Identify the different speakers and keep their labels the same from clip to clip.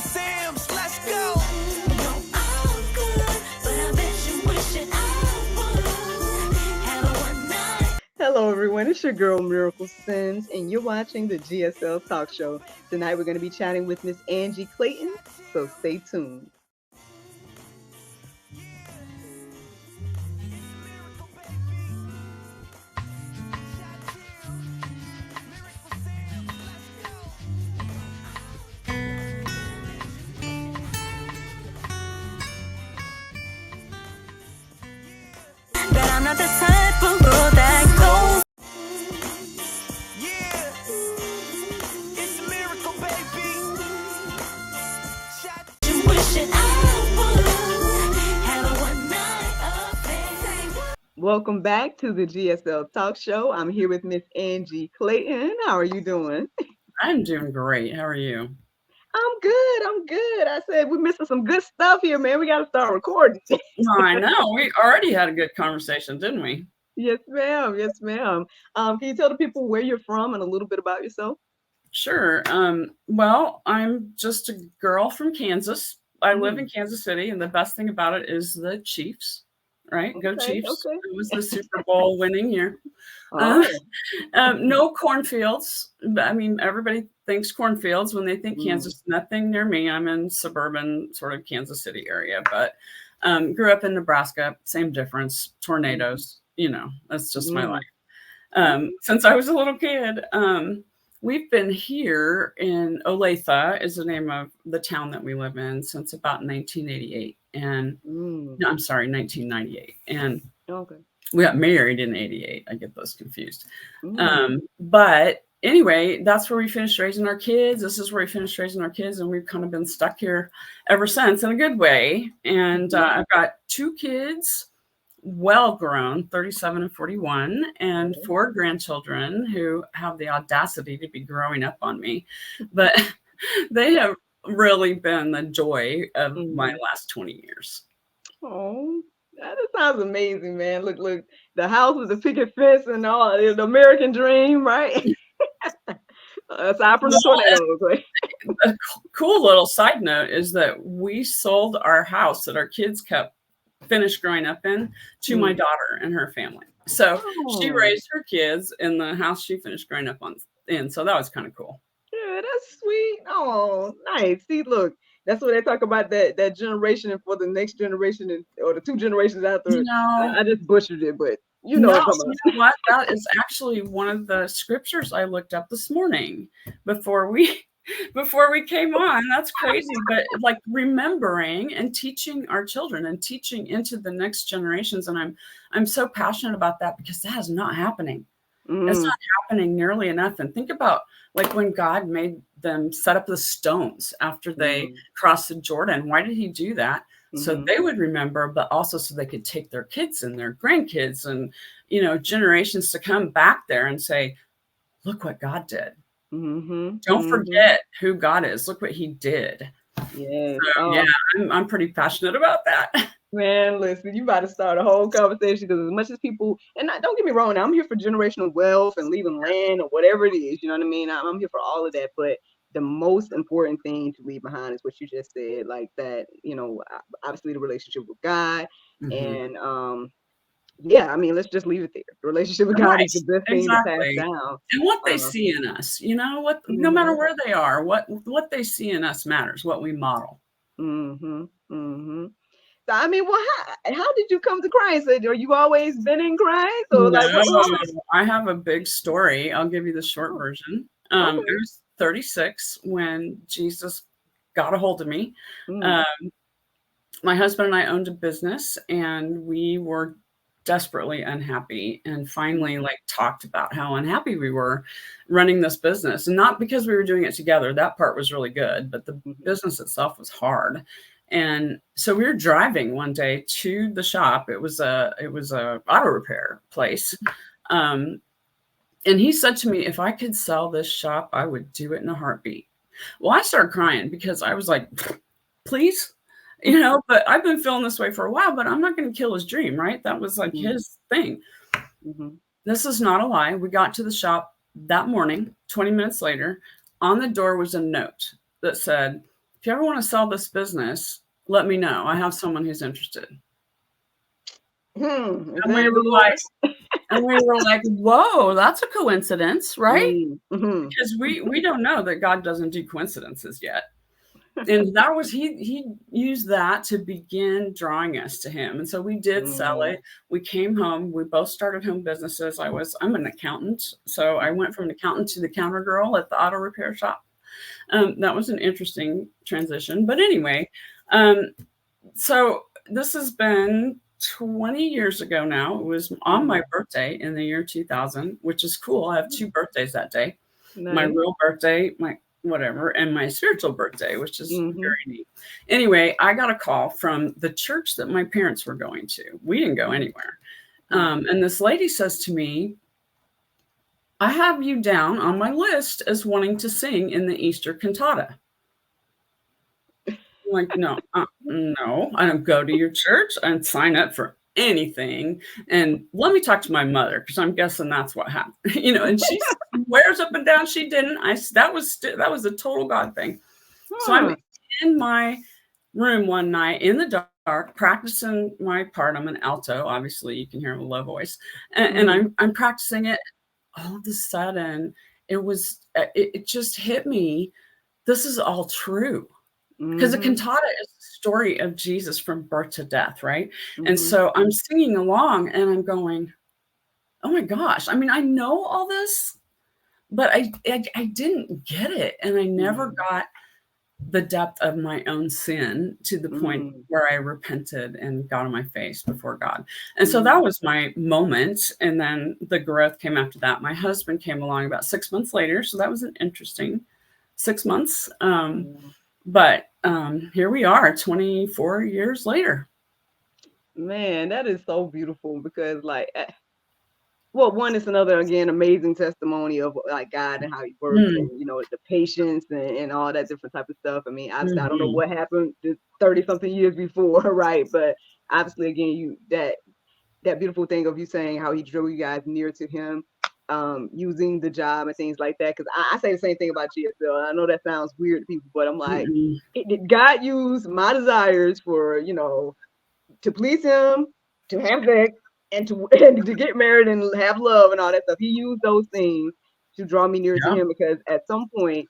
Speaker 1: Sam's, let's go.
Speaker 2: Hello, everyone. It's your girl, Miracle Sims, and you're watching the GSL Talk Show. Tonight, we're going to be chatting with Miss Angie Clayton, so stay tuned.
Speaker 3: But I'm not the type of girl that goes.
Speaker 1: Yeah, it's a miracle, baby.
Speaker 3: Wishing I would have a one night affair.
Speaker 2: Welcome back to the GSL Talk Show. I'm here with Miss Angie Clayton. How are you doing?
Speaker 4: I'm doing great. How are you?
Speaker 2: I'm good. I'm good. I said we're missing some good stuff here, man. We got to start recording.
Speaker 4: I know. We already had a good conversation, didn't we?
Speaker 2: Yes, ma'am. Yes, ma'am. Can you tell the people where you're from and a little bit about yourself?
Speaker 4: Sure. Well, I'm just a girl from Kansas. I live in Kansas City, and the best thing about it is the Chiefs, right? Go
Speaker 2: Okay,
Speaker 4: Chiefs.
Speaker 2: okay.
Speaker 4: It was the Super Bowl winning year.
Speaker 2: Oh.
Speaker 4: No cornfields. I mean, everybody thinks cornfields when they think Kansas. Nothing near me. I'm in suburban sort of Kansas City area, but grew up in Nebraska. Same difference. Tornadoes. You know, that's just my life. Since I was a little kid, we've been here in Olathe is the name of the town that we live in since about 1988. And no, I'm sorry, 1998. And
Speaker 2: Okay.
Speaker 4: we got married in 88. I get those confused. But anyway, that's where we finished raising our kids. This is where we finished raising our kids. And we've kind of been stuck here ever since in a good way. And I've got 2 kids, well grown, 37 and 41, and 4 grandchildren who have the audacity to be growing up on me. But they have really been the joy of my last 20 years.
Speaker 2: Oh, that sounds amazing, man. Look, the house with the picket fence and all, the American dream, right? Aside from the tornadoes, right?
Speaker 4: A cool little side note is that we sold our house that our kids finished growing up in to my daughter and her family. So she raised her kids in the house she finished growing up in. So that was kind of cool.
Speaker 2: Yeah, that's sweet. Oh, nice. See, look, that's what they talk about that generation and for the next generation or the 2 generations after. I just butchered it, but you know
Speaker 4: what? That is actually one of the scriptures I looked up this morning before we came on. That's crazy. But like remembering and teaching our children and teaching into the next generations. And I'm so passionate about that because that is not happening. It's not happening nearly enough. And think about like when God made them set up the stones after they crossed the Jordan. Why did he do that? So they would remember, but also so they could take their kids and their grandkids and, you know, generations to come back there and say, look what God did. Don't forget who God is. Look what he did.
Speaker 2: Yes.
Speaker 4: So, yeah, I'm pretty passionate about that.
Speaker 2: Man, listen, you about to start a whole conversation because as much as people, and don't get me wrong, I'm here for generational wealth and leaving land or whatever it is, you know what I mean? I'm here for all of that, but the most important thing to leave behind is what you just said, like that, you know, obviously the relationship with God and yeah, I mean, let's just leave it there. The relationship with God is the best thing to pass down.
Speaker 4: And what they see in us, you know, what no matter where they are, what they see in us matters, what we model.
Speaker 2: So, I mean, well, how did you come to Christ? Are you always been in Christ? Or
Speaker 4: No,
Speaker 2: like,
Speaker 4: I have a big story. I'll give you the short version. I was 36 when Jesus got a hold of me. My husband and I owned a business, and we were desperately unhappy, and finally like talked about how unhappy we were running this business. And not because we were doing it together. That part was really good, but the business itself was hard. And so we were driving one day to the shop. It was a auto repair place. And he said to me, if I could sell this shop, I would do it in a heartbeat. Well, I started crying because I was like, please, you know, but I've been feeling this way for a while, but I'm not going to kill his dream, right? That was like his thing. This is not a lie. We got to the shop that morning, 20 minutes later. On the door was a note that said, if you ever want to sell this business, let me know. I have someone who's interested. And we were like, whoa, that's a coincidence, right?
Speaker 2: Mm-hmm.
Speaker 4: Because we don't know that God doesn't do coincidences yet. And that was he used that to begin drawing us to him. And so we did sell it. We came home. We both started home businesses. I'm an accountant, so I went from an accountant to the counter girl at the auto repair shop. That was an interesting transition. But anyway, so this has been 20 years ago now. It was on my birthday in the year 2000, which is cool. I have 2 birthdays that day. Nice. My real birthday, my whatever, and my spiritual birthday, which is very neat. Anyway, I got a call from the church that my parents were going to. We didn't go anywhere. And this lady says to me, I have you down on my list as wanting to sing in the Easter cantata. I'm like, no, I don't go to your church and sign up for anything. And let me talk to my mother, because I'm guessing that's what happened. And she swears up and down she didn't. That was a total God thing. So I'm in my room one night in the dark, practicing my part. I'm an alto, obviously you can hear a low voice, and I'm practicing it. All of a sudden, it just hit me. This is all true. Because a cantata is the story of Jesus from birth to death, right? And so I'm singing along and I'm going, oh my gosh. I mean, I know all this, but I didn't get it. And I never got the depth of my own sin to the point where I repented and got on my face before God. And so that was my moment. And then the growth came after that. My husband came along about 6 months later. So that was an interesting 6 months. But here we are 24 years later.
Speaker 2: Man, that is so beautiful, because one is another, again, amazing testimony of like God and how he works and, the patience and all that different type of stuff. I mean, obviously, I don't know what happened 30 something years before, right? But obviously, again, that beautiful thing of you saying how he drew you guys near to him. Using the job and things like that, because I say the same thing about GSL. I know that sounds weird to people, but I'm like, God used my desires for to please him, to have sex, and to get married and have love and all that stuff. He used those things to draw me near to him, because at some point,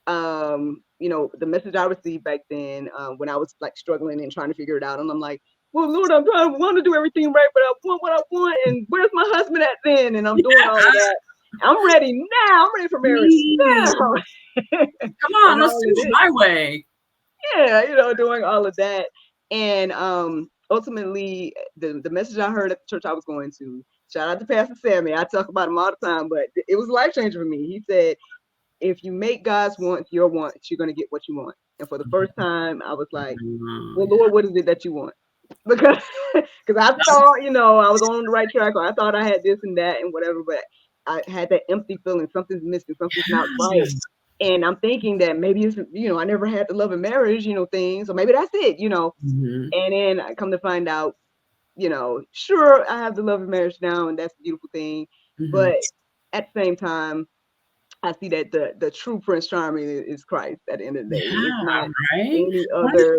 Speaker 2: the message I received back then, when I was like struggling and trying to figure it out, and I'm like, well, Lord, I want to do everything right, but I want what I want, and where's my husband at then? And I'm doing all of that. I'm ready now. I'm ready for marriage now.
Speaker 4: Come on, let's do it my way.
Speaker 2: Yeah, doing all of that. And ultimately, the message I heard at the church I was going to, shout out to Pastor Sammy. I talk about him all the time, but it was life changing for me. He said, if you make God's wants your wants, you're going to get what you want. And for the first time, I was like, well, Lord, what is it that you want? Because I thought, I was on the right track, or I thought I had this and that and whatever, but I had that empty feeling, something's missing, something's not right. And I'm thinking that maybe it's, I never had the love and marriage, thing. So maybe that's it, And then I come to find out, sure, I have the love and marriage now, and that's a beautiful thing. But at the same time, I see that the true Prince Charming is Christ at the end of the day. It's not any other,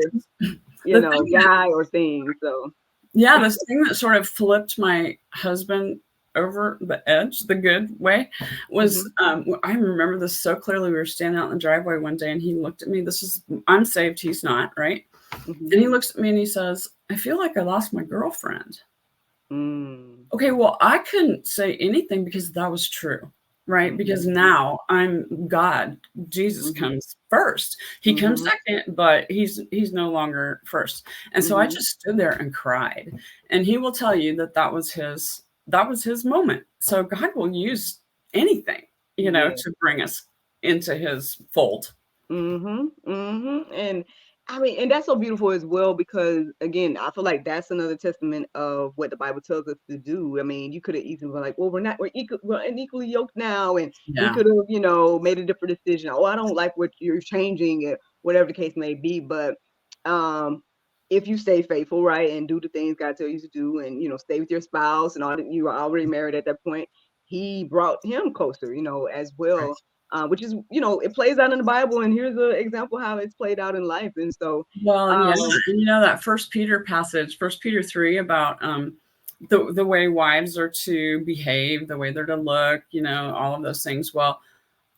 Speaker 2: guy or thing. So
Speaker 4: the thing that sort of flipped my husband over the edge, the good way, was I remember this so clearly. We were standing out in the driveway one day, and he looked at me. I'm saved, he's not, right? And he looks at me and he says, I feel like I lost my girlfriend. Okay, well, I couldn't say anything because that was true. Right. Because now I'm God. Jesus comes first. He comes second, but he's no longer first. And so I just stood there and cried. And he will tell you that was his moment. So God will use anything, to bring us into his fold.
Speaker 2: And I mean, and that's so beautiful as well, because again, I feel like that's another testament of what the Bible tells us to do. I mean, you could have easily been like, well, we're unequally yoked now, and we could have, made a different decision. Oh, I don't like what you're changing, whatever the case may be. But if you stay faithful, right, and do the things God tells you to do, and stay with your spouse and all that, you are already married at that point. He brought him closer, as well. which is, it plays out in the Bible, and here's an example how it's played out in life. And so,
Speaker 4: well, yeah, and that First Peter passage, First Peter 3, about the way wives are to behave, the way they're to look, all of those things. Well,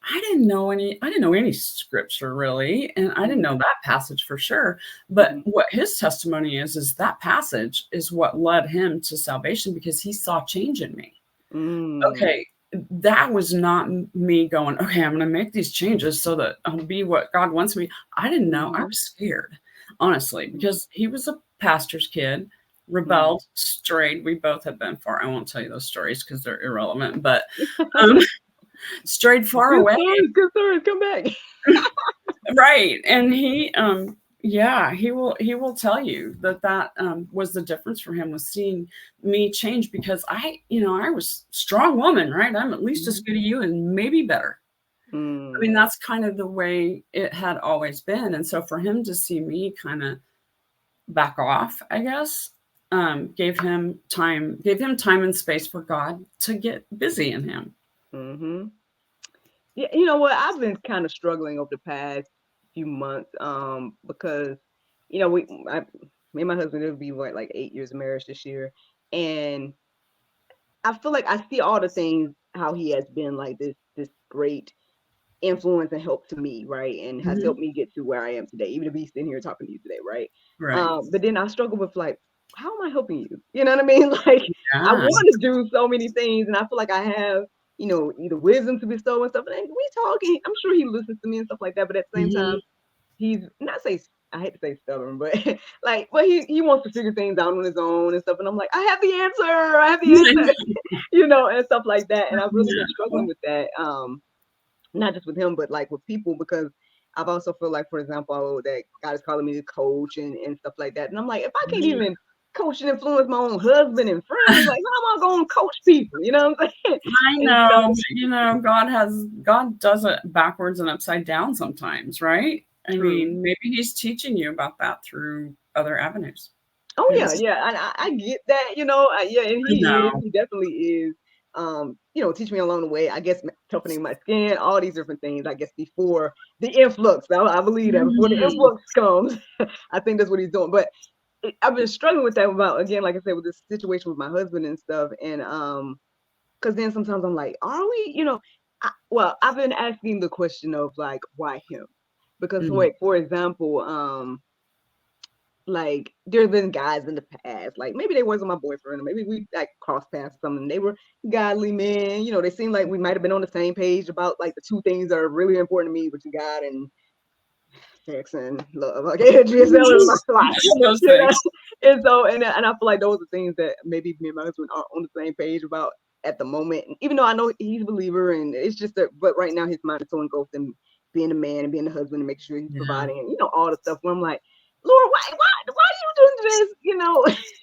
Speaker 4: I didn't know any scripture really, and I didn't know that passage for sure. But what his testimony is that passage is what led him to salvation, because he saw change in me. Okay, that was not me going, okay, I'm going to make these changes so that I'll be what God wants me. I didn't know. I was scared, honestly, because he was a pastor's kid, rebelled, strayed. We both have been far. I won't tell you those stories because they're irrelevant, but strayed far away.
Speaker 2: Good stories, come back.
Speaker 4: Right. And he will tell you that was the difference for him, was seeing me change, because I was a strong woman, right? I'm at least as good as you and maybe better. I mean, that's kind of the way it had always been. And so for him to see me kind of back off, I guess, gave him time and space for God to get busy in him.
Speaker 2: Yeah, you know what? I've been kind of struggling over the past few months, because, me and my husband, it'll be like 8 years of marriage this year, and I feel like I see all the things how he has been like this great influence and help to me, right, and has helped me get to where I am today, even to be sitting here talking to you today, right? But then I struggle with, like, how am I helping you? You know what I mean? Like, I want to do so many things, and I feel like I have, either wisdom to bestow and stuff. And we talking. I'm sure he listens to me and stuff like that. But at the same time, he's I hate to say stubborn, but but he wants to figure things out on his own and stuff. And I'm like, I have the answer, and stuff like that. And I've really been struggling with that. Not just with him, but like with people, because I've also feel like, for example, that God is calling me to coach and stuff like that. And I'm like, if I can't even coach and influence my own husband and friends, like, how am I going to coach people? You know what I'm saying?
Speaker 4: I know, God does it backwards and upside down sometimes, right? I mean, maybe he's teaching you about that through other avenues.
Speaker 2: Oh yeah, and I get that, and he definitely is, teach me along the way, I guess, toughening my skin, all these different things, I guess, before the influx. I believe that before the influx comes, I think that's what he's doing. But I've been struggling with that about, again, like I said, with this situation with my husband and stuff. And because then sometimes I'm like, are we, I've been asking the question of, like, why him? Because for example, like, there's been guys in the past, like maybe they wasn't my boyfriend, or maybe we like crossed paths or something. They were godly men, they seemed like we might have been on the same page about like the two things that are really important to me, which is God and sex and love. Okay, GSL is my life. And so, and I feel like those are things that maybe me and my husband aren't on the same page about at the moment. Even though I know he's a believer, and it's just that, but right now his mind is so engulfed in being a man and being a husband and making sure he's providing, and all the stuff. Where I'm like, Lord, why are you doing this?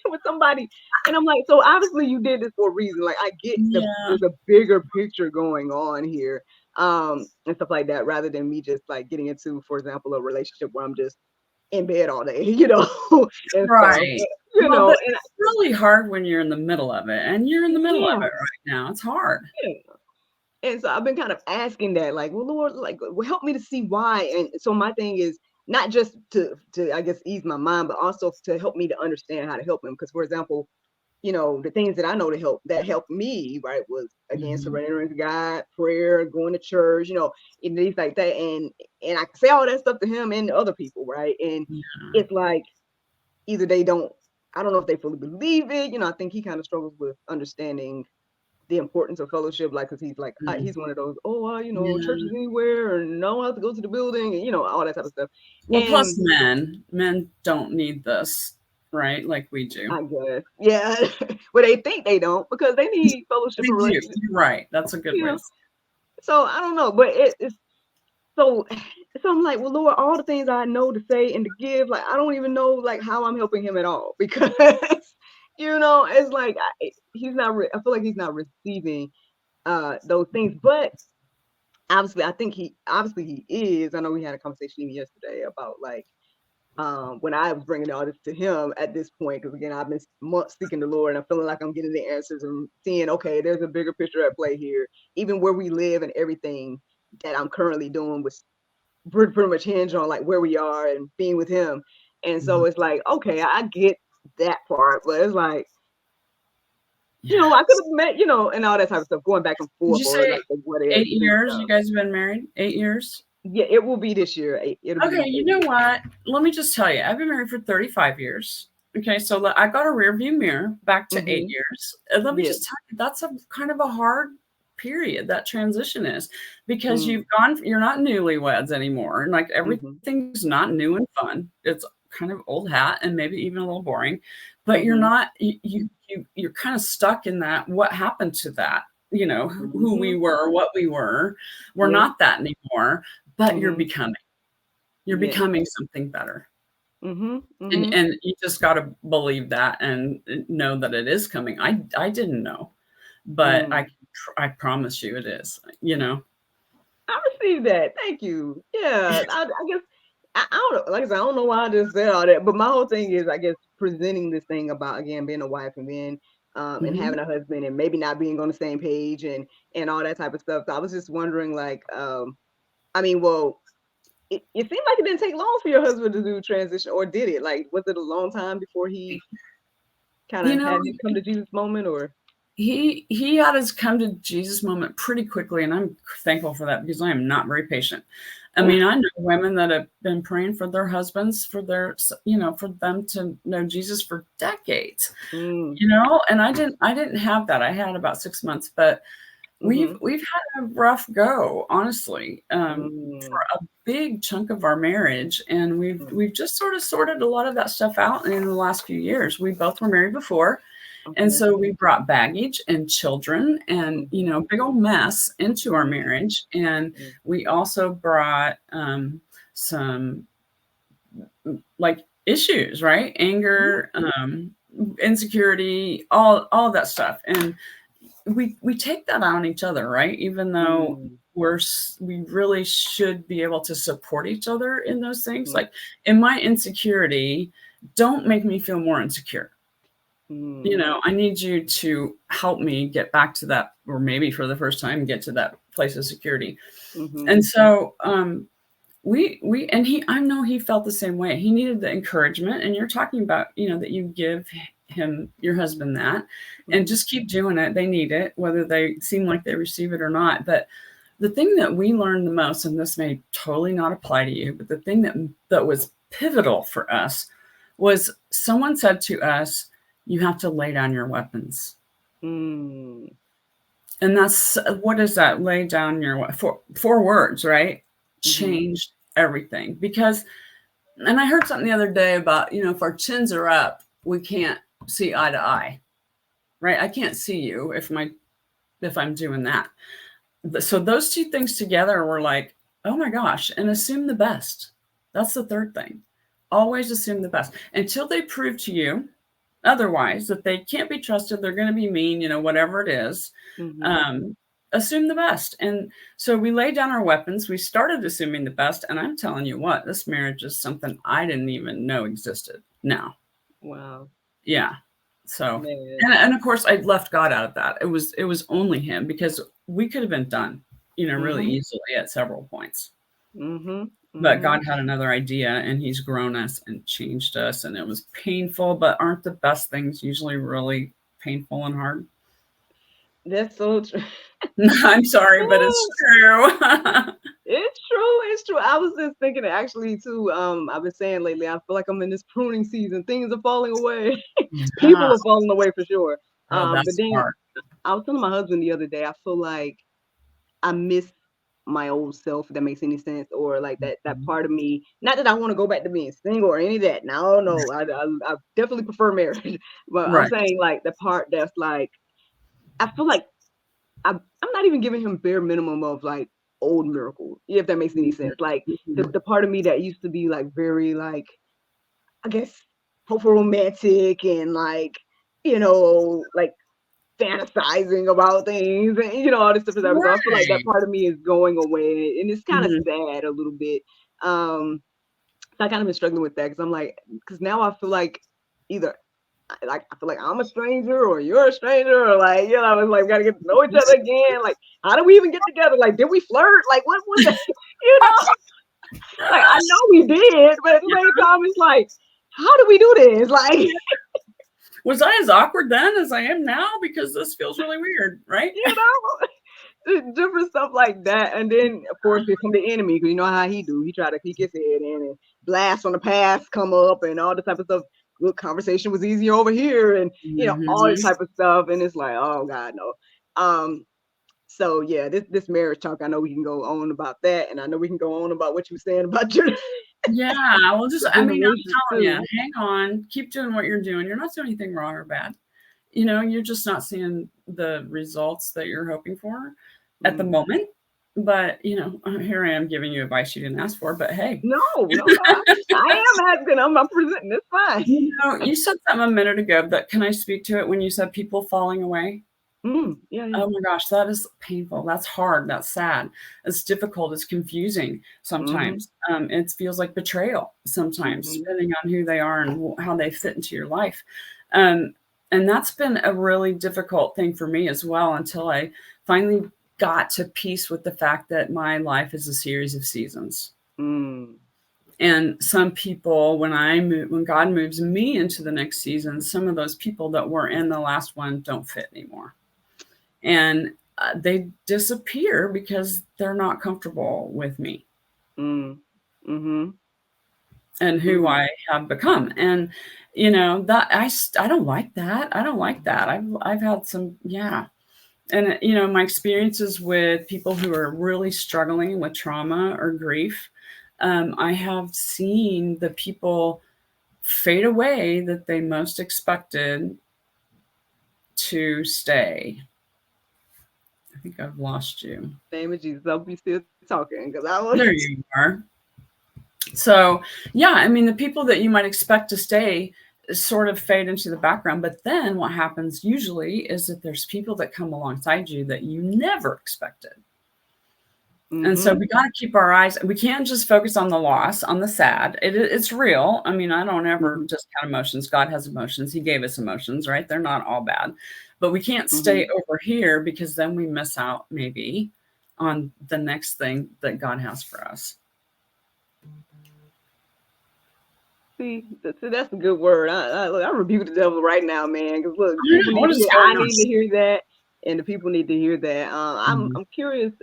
Speaker 2: With somebody, and I'm like, so obviously you did this for a reason. Like, I get there's a bigger picture going on here. And stuff like that, rather than me just like getting into, for example, a relationship where I'm just in bed all day, and
Speaker 4: right.
Speaker 2: Stuff,
Speaker 4: and it's really hard when you're in the middle of it, and you're in the middle of it right now. It's hard.
Speaker 2: And so I've been kind of asking that, like, well, Lord, like, help me to see why. And so my thing is not just to I guess ease my mind, but also to help me to understand how to help him. Because, for example, the things that I know that helped me, right, was, again, surrendering to God, prayer, going to church, and things like that. And I can say all that stuff to him and to other people, right? And it's like, either they don't, I don't know if they fully believe it. I think he kind of struggles with understanding the importance of fellowship, like, because he's like, he's one of those, churches anywhere, or no, I have to go to the building, and all that type of stuff.
Speaker 4: Well, and plus men don't need this, right? Like we do,
Speaker 2: I guess. Yeah. Well, they think they don't, because they need fellowship and relationship.
Speaker 4: Right. That's a good way.
Speaker 2: So I don't know, but it's so I'm like, well, Lord, all the things I know to say and to give, like, I don't even know, like, how I'm helping him at all, because it's like he's not. I feel like he's not receiving those things, but obviously, I think he is. I know we had a conversation even yesterday about, like, when I was bringing all this to him at this point, because, again, I've been months seeking the Lord, and I'm feeling like I'm getting the answers and seeing, okay, there's a bigger picture at play here, even where we live and everything. that I'm currently doing was pretty much hinge on like where we are and being with him. And so it's like, okay, I get that part, but it's like, I could have met, and all that type of stuff, going back and
Speaker 4: Did
Speaker 2: forth,
Speaker 4: you
Speaker 2: or
Speaker 4: say
Speaker 2: like the what ifs
Speaker 4: 8
Speaker 2: and
Speaker 4: years? You
Speaker 2: stuff.
Speaker 4: guys have been married 8 years?
Speaker 2: Yeah, it will be this year. It'll
Speaker 4: Okay,
Speaker 2: be
Speaker 4: you know what? Let me just tell you, I've been married for 35 years. Okay, so I got a rear view mirror back to 8 years. And let me
Speaker 2: Yeah.
Speaker 4: just tell you, that's a kind of a hard period, that transition is, because
Speaker 2: Mm,
Speaker 4: you're not newlyweds anymore. And like
Speaker 2: mm-hmm,
Speaker 4: everything's not new and fun. It's kind of old hat and maybe even a little boring, but you're
Speaker 2: mm-hmm,
Speaker 4: not, you're kind of stuck in that. What happened to that? Who we
Speaker 2: mm-hmm.
Speaker 4: were, what we were. We're
Speaker 2: Yeah.
Speaker 4: not that anymore, but
Speaker 2: Mm-hmm.
Speaker 4: you're
Speaker 2: Yeah.
Speaker 4: becoming something better.
Speaker 2: Mm-hmm.
Speaker 4: And
Speaker 2: Mm-hmm.
Speaker 4: and you just got to believe that and know that it is coming. I didn't know, but
Speaker 2: Mm.
Speaker 4: I promise you it is, you know.
Speaker 2: I received that. Thank you. Yeah. I guess I don't know. Like I said, I don't know why I just said all that, but my whole thing is, I guess, presenting this thing about, again, being a wife and being and
Speaker 4: Mhm.
Speaker 2: having a husband and maybe not being on the same page and all that type of stuff. So I was just wondering, like, I mean, well, it seemed like it didn't take long for your husband to do transition, or did it? Like, was it a long time before he kind
Speaker 4: You
Speaker 2: of
Speaker 4: know,
Speaker 2: had his come to Jesus moment, or?
Speaker 4: he had his come to Jesus moment pretty quickly, and I'm thankful for that because I am not very patient. I mean, I know women that have been praying for their husbands, for for them to know Jesus for decades,
Speaker 2: Mm,
Speaker 4: and I didn't have that. I had about 6 months, but we've
Speaker 2: mm-hmm,
Speaker 4: we've had a rough go, honestly, for
Speaker 2: mm,
Speaker 4: a big chunk of our marriage, and we've just sort of sorted a lot of that stuff out in the last few years. We both were married before, and
Speaker 2: okay.
Speaker 4: so we brought baggage and children and
Speaker 2: Mm-hmm,
Speaker 4: big old mess into our
Speaker 2: mm,
Speaker 4: marriage, and
Speaker 2: mm,
Speaker 4: we also brought some like issues, right? Anger, insecurity, all that stuff, and we take that on each other, right? Even though
Speaker 2: mm,
Speaker 4: we really should be able to support each other in those things.
Speaker 2: mm,
Speaker 4: Like in my insecurity, don't make me feel more insecure.
Speaker 2: mm,
Speaker 4: I need you to help me get back to that, or maybe for the first time, get to that place of security.
Speaker 2: mm-hmm,
Speaker 4: And so, and I know he felt the same way. He needed the encouragement, and you're talking about, that you give your husband that, and
Speaker 2: mm-hmm,
Speaker 4: just keep doing it. They need it, whether they seem like they receive it or not. But the thing that we learned the most, and this may totally not apply to you, but the thing that was pivotal for us was someone said to us, "You have to lay down your weapons."
Speaker 2: mm,
Speaker 4: And that's, what is that? Lay down your, four words, right?
Speaker 2: mm-hmm,
Speaker 4: Changed everything. Because, and I heard something the other day about, if our chins are up, we can't see eye to eye, right? I can't see you if I'm doing that. So those two things together were like, oh my gosh, and assume the best. That's the third thing. Always assume the best until they prove to you otherwise, that they can't be trusted, they're going to be mean, whatever it is.
Speaker 2: mm-hmm.
Speaker 4: Assume the best. And so we laid down our weapons. We started assuming the best. And I'm telling you what, this marriage is something I didn't even know existed now.
Speaker 2: Wow.
Speaker 4: Yeah. So,
Speaker 2: Man.
Speaker 4: and of course I left God out of that. It was only him, because we could have been done, really
Speaker 2: Mm-hmm,
Speaker 4: easily at several points.
Speaker 2: mm-hmm,
Speaker 4: But
Speaker 2: mm-hmm.
Speaker 4: God had another idea, and he's grown us and changed us. And it was painful, but aren't the best things usually really painful and hard?
Speaker 2: That's so true.
Speaker 4: I'm sorry, but it's true.
Speaker 2: It's true. It's true. I was just thinking, actually, too. I've been saying lately, I feel like I'm in this pruning season. Things are falling away.
Speaker 4: Yeah.
Speaker 2: People are falling away for sure.
Speaker 4: Oh,
Speaker 2: But
Speaker 4: that's
Speaker 2: then
Speaker 4: hard.
Speaker 2: I was telling my husband the other day, I feel like I miss my old self, if that makes any sense, or like that
Speaker 4: Mhm.
Speaker 2: part of me. Not that I want to go back to being single or any of that. No, no, I definitely prefer marriage. But I'm
Speaker 4: Right.
Speaker 2: saying, like, the part that's like, I feel like I'm not even giving him bare minimum of like old Miracle, if that makes any
Speaker 4: Mhm.
Speaker 2: sense. Like
Speaker 4: Mhm.
Speaker 2: the part of me that used to be like very, like, I guess, hopeful, romantic, and like, like fantasizing about things, and all this stuff. So I feel like that
Speaker 4: Right.
Speaker 2: part of me is going away, and it's kind of
Speaker 4: Mhm.
Speaker 2: sad a little bit. Um, so I kind of been struggling with that, because I'm like, because now I feel like either I feel like I'm a stranger or you're a stranger, or like, you know, it's like we gotta get to know each other again. Like, how do we even get together? Like, did we flirt? Like, what was it? You know, like I know we did, but at the same time, it's like, how do we do this? Like,
Speaker 4: was I as awkward then as I am now? Because this feels really weird, right?
Speaker 2: you know, different stuff like that. And then of course here come the enemy, because you know how he do. He try to peek his head in and blast on the past come up and all the type of stuff. Good conversation was easier over here, and you know, all this type of stuff. And it's like, oh God, no. So yeah, this marriage talk, I know we can go on about that, and I know we can go on about what you were saying about your
Speaker 4: Yeah, well, just I mean, I'm telling you,
Speaker 2: too.
Speaker 4: hang on, keep doing what you're doing. You're not doing anything wrong or bad. You know, you're just not seeing the results that you're hoping for at the moment. But you know, here I am giving you advice you didn't ask for. But hey,
Speaker 2: no, I am asking. I'm presenting. It's fine.
Speaker 4: you know, you said something a minute ago. That can I speak to it when you said people falling away?
Speaker 2: Yeah.
Speaker 4: Oh my gosh, that is painful. That's hard. That's sad. It's difficult. It's confusing sometimes. It feels like betrayal sometimes, depending on who they are and how they fit into your life. And that's been a really difficult thing for me as well, until I finally got to peace with the fact that my life is a series of seasons. And some people, when God moves me into the next season, some of those people that were in the last one don't fit anymore. And they disappear because they're not comfortable with me and who I have become. And you know, that I don't like that. I don't like that. I've had some, and you know, my experiences with people who are really struggling with trauma or grief, I have seen the people fade away that they most expected to stay. I think I've lost you.
Speaker 2: Name of Jesus, I'll be still talking because I was.
Speaker 4: There you are. So yeah, I mean, the people that you might expect to stay sort of fade into the background, but then what happens usually is that there's people that come alongside you that you never expected. And so we got to keep our eyes. We can't just focus on the loss, on the sad. It's real. I mean, I don't ever just count emotions. God has emotions. He gave us emotions, right? They're not all bad. But we can't stay over here, because then we miss out maybe on the next thing that God has for us.
Speaker 2: See, that's a good word. I rebuke the devil right now, man. Because look, I need to hear that, and the people need to hear that. I'm curious.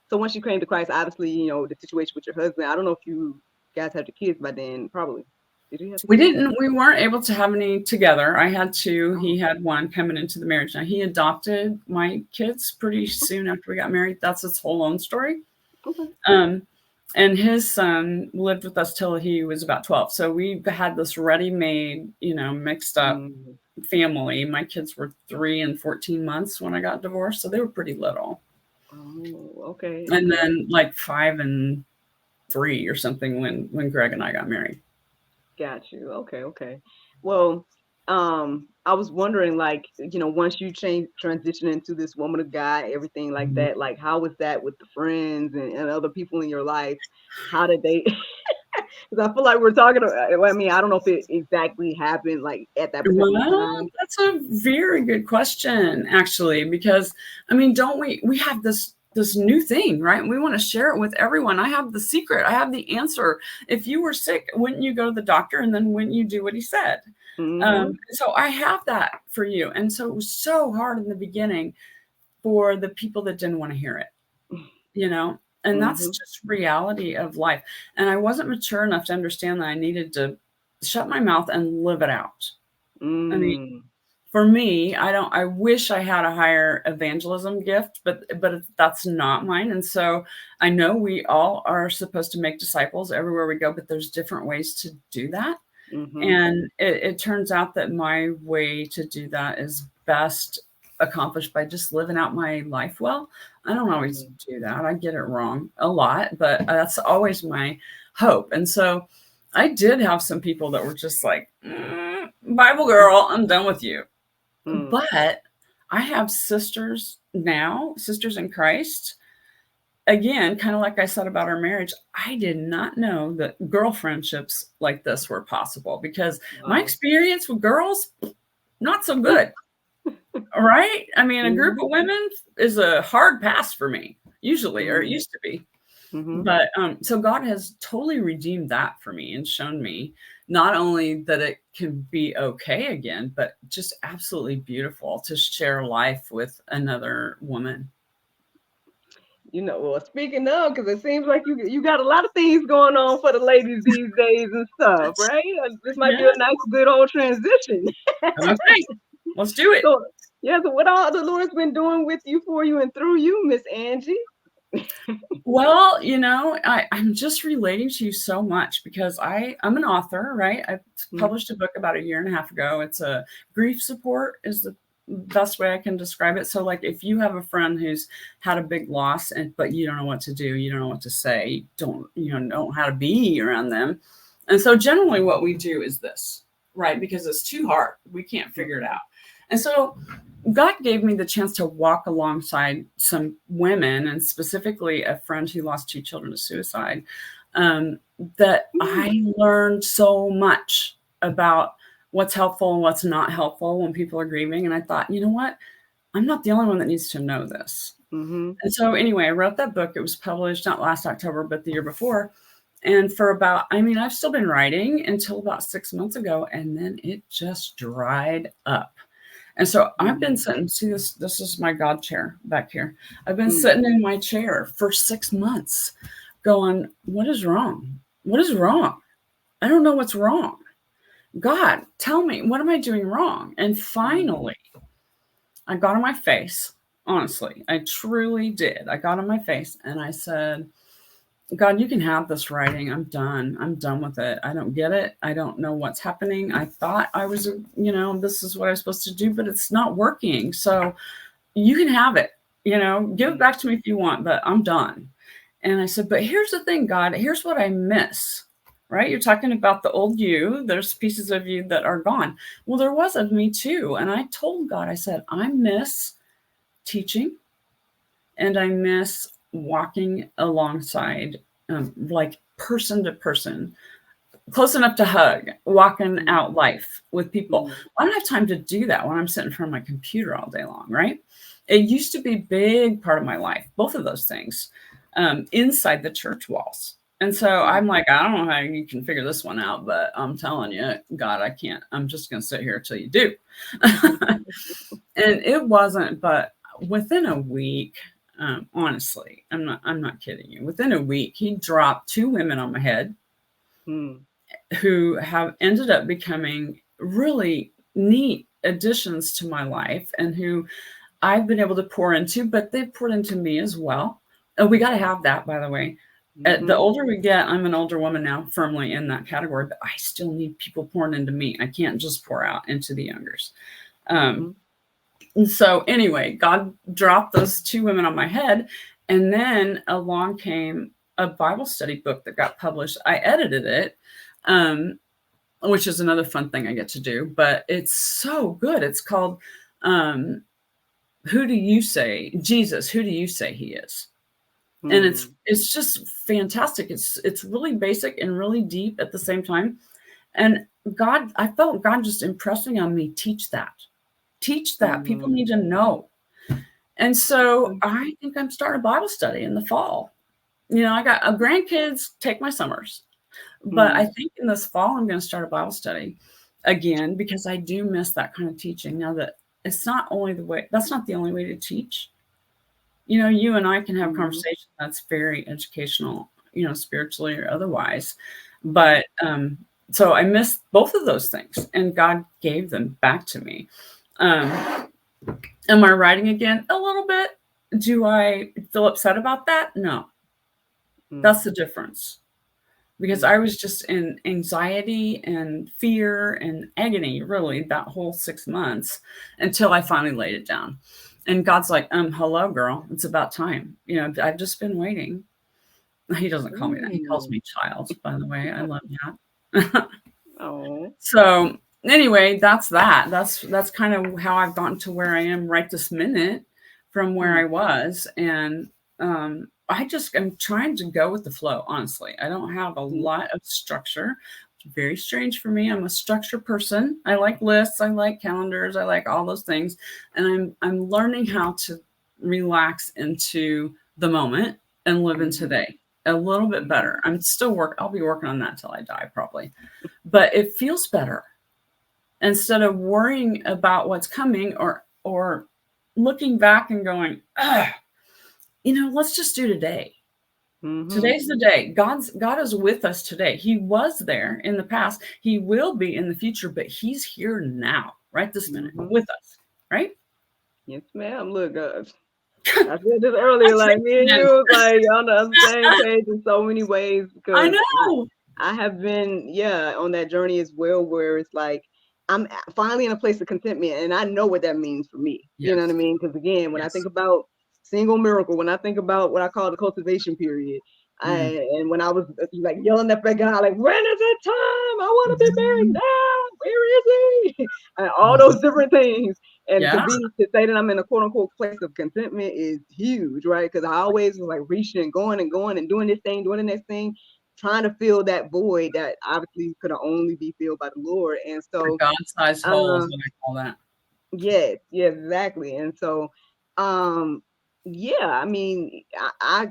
Speaker 2: So once you came to Christ, obviously, you know, the situation with your husband. I don't know if you guys had the kids by then. Probably. Did you have?
Speaker 4: We didn't. We weren't able to have any together. I had two. He had one coming into the marriage. Now, he adopted my kids pretty soon after we got married. That's its whole own story.
Speaker 2: Okay.
Speaker 4: And his son lived with us till he was about 12. So we had this ready-made, you know, mixed up family. My kids were 3 and 14 months when I got divorced, so they were pretty little.
Speaker 2: Oh, okay.
Speaker 4: And then like 5 and 3 or something when Greg and I got married.
Speaker 2: Got you. Okay. Well, I was wondering, like, you know, once you transition into this woman of God, everything like that, like, how was that with the friends and other people in your life? How did they? Because I feel like we're talking about, I mean, I don't know if it exactly happened like at that particular time.
Speaker 4: That's a very good question, actually, because I mean, don't we have this new thing, right? We want to share it with everyone. I have the secret. I have the answer. If you were sick, wouldn't you go to the doctor, and then wouldn't you do what he said? So I have that for you. And so it was so hard in the beginning for the people that didn't want to hear it, you know, and that's just reality of life. And I wasn't mature enough to understand that I needed to shut my mouth and live it out. I mean, for me, I wish I had a higher evangelism gift, but that's not mine. And so I know we all are supposed to make disciples everywhere we go, but there's different ways to do that. And it turns out that my way to do that is best accomplished by just living out my life well. I don't always do that. I get it wrong a lot, but that's always my hope. And so I did have some people that were just like, Bible girl, I'm done with you. But I have sisters now, sisters in Christ, again, kind of like I said about our marriage, I did not know that girl friendships like this were possible, because my experience with girls, not so good. Right? I mean, a group of women is a hard pass for me, usually, or it used to be. But so God has totally redeemed that for me and shown me not only that it can be okay again, but just absolutely beautiful to share life with another woman.
Speaker 2: You know, well, speaking of, because it seems like you got a lot of things going on for the ladies these days and stuff, right? This might be a nice, good old transition.
Speaker 4: Okay, let's do it.
Speaker 2: So, yeah, so what all the Lord's been doing with you, for you, and through you, Miss Angie?
Speaker 4: Well, you know, I'm just relating to you so much because I'm an author, right? I published a book about 1.5 years ago. It's a grief support is the best way I can describe it. So like if you have a friend who's had a big loss but you don't know what to do, you don't know what to say, you don't know how to be around them. And so generally what we do is this, right? Because it's too hard. We can't figure it out. And so God gave me the chance to walk alongside some women, and specifically a friend who lost 2 children to suicide, that I learned so much about what's helpful and what's not helpful when people are grieving. And I thought, you know what? I'm not the only one that needs to know this. And so anyway, I wrote that book. It was published not last October, but the year before. And for about, I've still been writing until about 6 months ago, and then it just dried up. And so I've been sitting, see this is my God chair back here. I've been sitting in my chair for 6 months going, what is wrong? What is wrong? I don't know what's wrong. God, tell me, what am I doing wrong? And finally, I got on my face. Honestly, I truly did. I got on my face and I said, God, you can have this writing. I'm done. I'm done with it. I don't get it. I don't know what's happening. I thought I was, this is what I was supposed to do, but it's not working. So you can have it, give it back to me if you want, but I'm done. And I said, but here's the thing, God, here's what I miss, right? You're talking about the old you. There's pieces of you that are gone. Well, there was of me too. And I told God, I said, I miss teaching and I miss walking alongside, like person to person, close enough to hug, walking out life with people. I don't have time to do that when I'm sitting in front of my computer all day long, right? It used to be a big part of my life, both of those things, inside the church walls. And so I'm like, I don't know how you can figure this one out, but I'm telling you, God, I can't. I'm just going to sit here till you do. And it wasn't, but within a week, honestly, I'm not kidding you. Within a week, he dropped 2 women on my head who have ended up becoming really neat additions to my life and who I've been able to pour into, but they've poured into me as well. And we got to have that, by the way. The older we get, I'm an older woman now, firmly in that category, but I still need people pouring into me. I can't just pour out into the youngers. And so anyway, God dropped those 2 women on my head. And then along came a Bible study book that got published. I edited it, which is another fun thing I get to do, but it's so good. It's called, Who Do You Say? Jesus, Who Do You Say He Is? And it's just fantastic. It's really basic and really deep at the same time. And I felt God just impressing on me, teach that. People need to know. And so I think I'm starting a Bible study in the fall. I got grandkids take my summers, but I think in this fall, I'm going to start a Bible study again, because I do miss that kind of teaching. Now that that's not the only way to teach. You and I can have conversation that's very educational, spiritually or otherwise. But so I missed both of those things, and God gave them back to me. Am I writing again? A little bit. Do I feel upset about that? No. That's the difference. Because I was just in anxiety and fear and agony, really, that whole 6 months until I finally laid it down. And God's like, hello, girl. It's about time. I've just been waiting. He doesn't call me that. He calls me child, by the way. I love that. So anyway, that's that. That's kind of how I've gotten to where I am right this minute from where I was. And I just am trying to go with the flow, honestly. I don't have a lot of structure. It's very strange for me. I'm a structure person. I like lists, I like calendars, I like all those things. And I'm learning how to relax into the moment and live in today a little bit better. I'll be working on that till I die probably. But it feels better. Instead of worrying about what's coming or looking back and going, let's just do today. Today's the day. God is with us today. He was there in the past. He will be in the future, but he's here now, right this minute with us, right?
Speaker 2: Yes, ma'am. Look, I said this earlier, like me and you, like on the same page in so many ways. Because
Speaker 4: I know.
Speaker 2: I have been, on that journey as well, where it's like I'm finally in a place of contentment, and I know what that means for me.
Speaker 4: Yes.
Speaker 2: You know what I mean? Because again, when I think about single miracle, when I think about what I call the cultivation period, and when I was like yelling at that guy, like, when is it time? I want to be married now. Where is he? And all those different things. And to say that I'm in a quote unquote place of contentment is huge, right? Because I always was like reaching and going and doing this thing, doing the next thing, trying to fill that void that obviously could only be filled by the Lord. And so
Speaker 4: God-sized hole is what I call that.
Speaker 2: Yes, exactly. And so I mean, I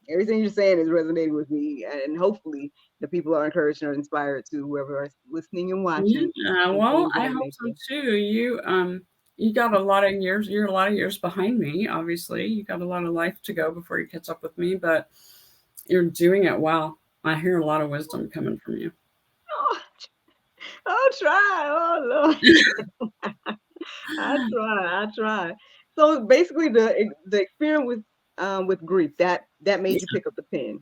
Speaker 2: everything you're saying is resonating with me, and hopefully the people are encouraged or inspired to whoever is listening and watching.
Speaker 4: Well, I hope so too. You got a lot of years. You're a lot of years behind me. Obviously, you got a lot of life to go before you catch up with me, but you're doing it well. I hear a lot of wisdom coming from you.
Speaker 2: I'll try. Oh Lord. I try. So basically, the experience with grief that made you pick up the pen.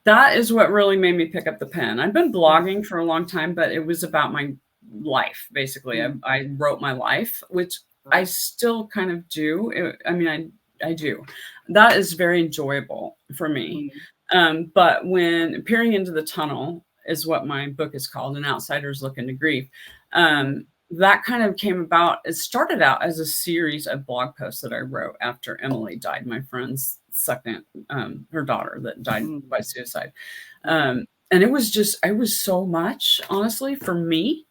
Speaker 4: That is what really made me pick up the pen. I've been blogging for a long time, but it was about my life. Basically, I wrote my life, which I still kind of do. I do. That is very enjoyable for me. But when peering into the tunnel is what my book is called, An Outsider's Look into Grief. That kind of came about. It started out as a series of blog posts that I wrote after Emily died, my friend's second, her daughter that died by suicide. And it was so much, honestly, for me,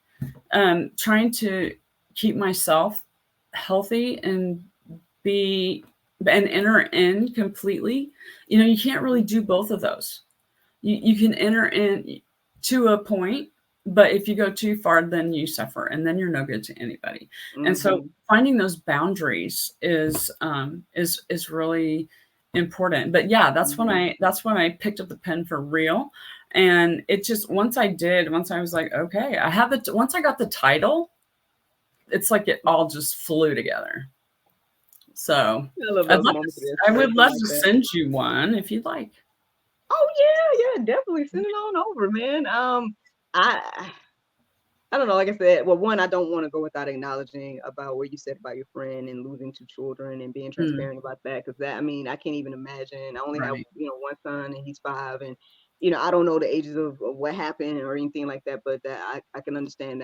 Speaker 4: trying to keep myself healthy and enter in completely. You can't really do both of those. You can enter in to a point, but if you go too far, then you suffer, and then you're no good to anybody. And so finding those boundaries is really important. But that's when I picked up the pen for real. And it just, once I was like, okay, once I got the title, it's like it all just flew together. So I would love to send you one if you'd like.
Speaker 2: Oh yeah, definitely send it on over, man. I don't know. Like I said, well, one, I don't want to go without acknowledging about what you said about your friend and losing 2 children and being transparent about that. Because I can't even imagine. I only have one son and he's 5, and I don't know the ages of what happened or anything like that. But that I can understand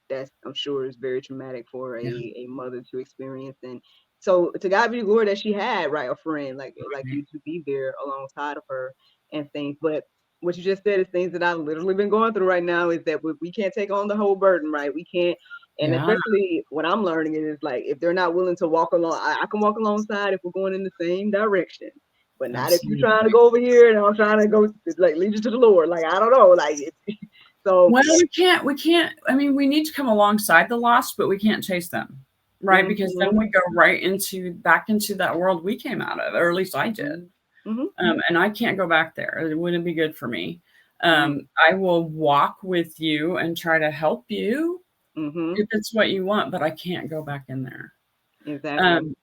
Speaker 2: that's I'm sure is very traumatic for a mother to experience. And so to God be the glory that she had a friend like you to be there alongside of her and things. But what you just said is things that I've literally been going through right now, is that we can't take on the whole burden, right? We can't. And especially what I'm learning is like, if they're not willing to walk along, I can walk alongside if we're going in the same direction, but not if you're trying to go over here and I'm trying to go like lead you to the Lord. Like, I don't know. Like, so.
Speaker 4: Well, we can't, we need to come alongside the lost, but we can't chase them. Right. Because then we go back into that world we came out of, or at least I did. And I can't go back there. It wouldn't be good for me. I will walk with you and try to help you if it's what you want, but I can't go back in there.
Speaker 2: Exactly.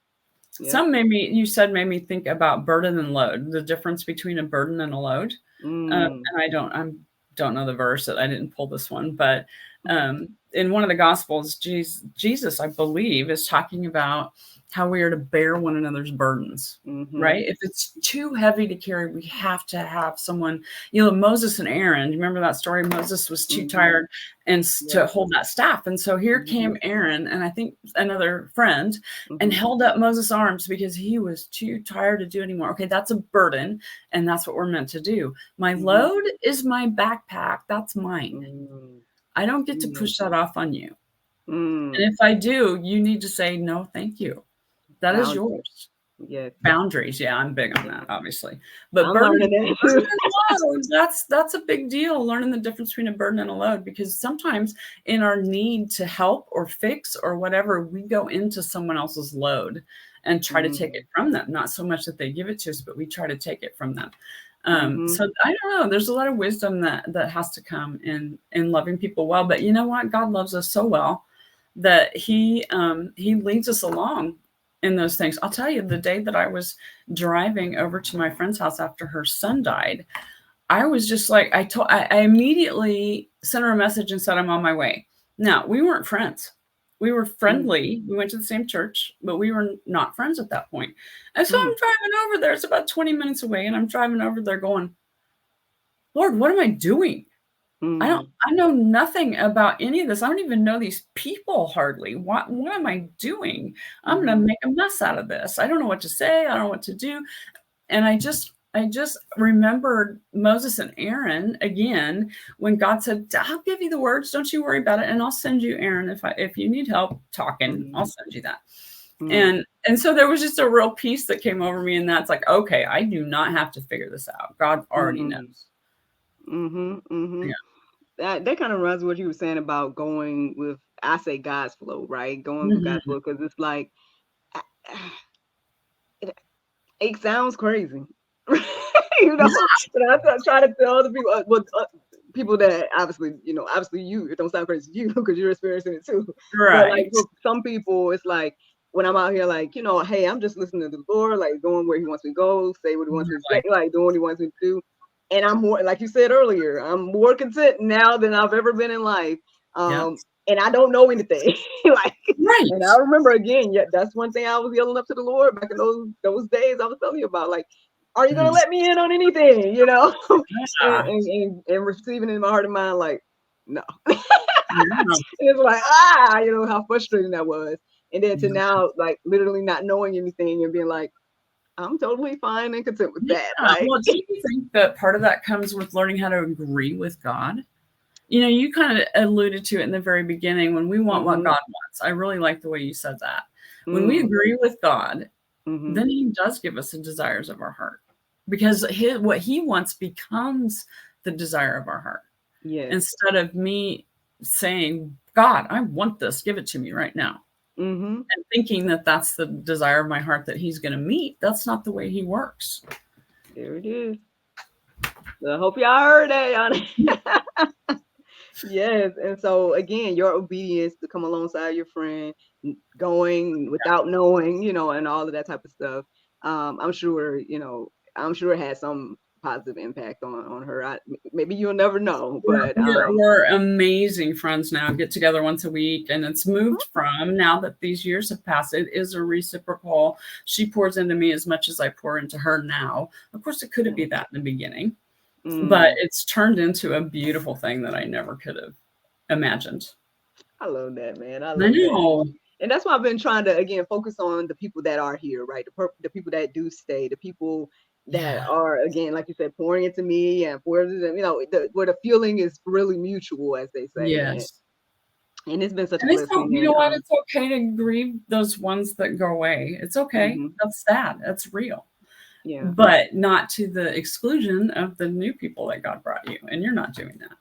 Speaker 4: Some made me think about burden and load, the difference between a burden and a load. And I don't know the verse. I didn't pull this one, but in one of the Gospels, Jesus, I believe, is talking about how we are to bear one another's burdens, right? If it's too heavy to carry, we have to have someone, Moses and Aaron, you remember that story? Moses was too tired to hold that staff. And so here came Aaron, and I think another friend, and held up Moses' arms because he was too tired to do anymore. Okay, that's a burden, and that's what we're meant to do. My load is my backpack. That's mine. I don't get to push that off on you. And if I do, you need to say, no, thank you. That is yours.
Speaker 2: Yes.
Speaker 4: Boundaries. Yeah, I'm big on that, obviously. But
Speaker 2: I'm
Speaker 4: burden
Speaker 2: learning that
Speaker 4: load, that's a big deal, learning the difference between a burden and a load, because sometimes in our need to help or fix or whatever, we go into someone else's load and try to take it from them. Not so much that they give it to us, but we try to take it from them. So I don't know. There's a lot of wisdom that has to come in loving people well. But you know what? God loves us so well that he leads us along in those things. I'll tell you, the day that I was driving over to my friend's house after her son died, I was just like, I immediately sent her a message and said, I'm on my way. Now, we weren't friends. We were friendly. We went to the same church, but we were not friends at that point. And so I'm driving over there. It's about 20 minutes away. And I'm driving over there going, Lord, what am I doing? I know nothing about any of this. I don't even know these people hardly. What am I doing? I'm going to make a mess out of this. I don't know what to say. I don't know what to do. And I just remembered Moses and Aaron again, when God said, I'll give you the words. Don't you worry about it. And I'll send you Aaron. If you need help talking, I'll send you that. And so there was just a real peace that came over me. And that's like, okay, I do not have to figure this out. God already knows.
Speaker 2: Yeah. That kind of runs what you were saying about going with, I say, God's flow, right? Going with God's flow, because it's like, it sounds crazy, you know. But I try to tell other people, people that obviously you, it don't sound crazy to you because you're experiencing it too.
Speaker 4: Right.
Speaker 2: But like for some people, it's like when I'm out here, like, hey, I'm just listening to the Lord, like going where He wants me to go, say what He wants me to say, like doing what He wants me to do. And I'm more, like you said earlier, I'm more content now than I've ever been in life. And I don't know anything. And I remember again, that's one thing I was yelling up to the Lord back in those days I was telling you about. Like, are you gonna let me in on anything? And receiving in my heart and mind, like, no. It's like, how frustrating that was. And then to now, like, literally not knowing anything and being like, I'm totally fine and content with that.
Speaker 4: Well, do you think that part of that comes with learning how to agree with God? You kind of alluded to it in the very beginning, when we want what God wants. I really like the way you said that. When we agree with God, then He does give us the desires of our heart, because what He wants becomes the desire of our heart.
Speaker 2: Yes.
Speaker 4: Instead of me saying, God, I want this, give it to me right now. And thinking that that's the desire of my heart that He's going to meet. That's not the way He works.
Speaker 2: There it is. So I hope y'all heard that, y'all. Yes. And so again, your obedience to come alongside your friend, going without knowing, and all of that type of stuff. I'm sure it had some positive impact on her. Maybe you'll never know, but
Speaker 4: we're amazing friends now. Get together once a week, and it's moved from, now that these years have passed, it is a reciprocal. She pours into me as much as I pour into her now. Of course, it couldn't be that in the beginning, but it's turned into a beautiful thing that I never could have imagined.
Speaker 2: I love that, man. I know. That. And that's why I've been trying to, again, focus on the people that are here, right? The people that do stay, the people that are, again, like you said, pouring into me, and where the feeling is really mutual, as they say.
Speaker 4: Yes.
Speaker 2: And it's been such a blessing.
Speaker 4: You know what? It's okay to grieve those ones that go away. It's okay. That's sad. That's real.
Speaker 2: Yeah.
Speaker 4: But not to the exclusion of the new people that God brought you. And you're not doing that.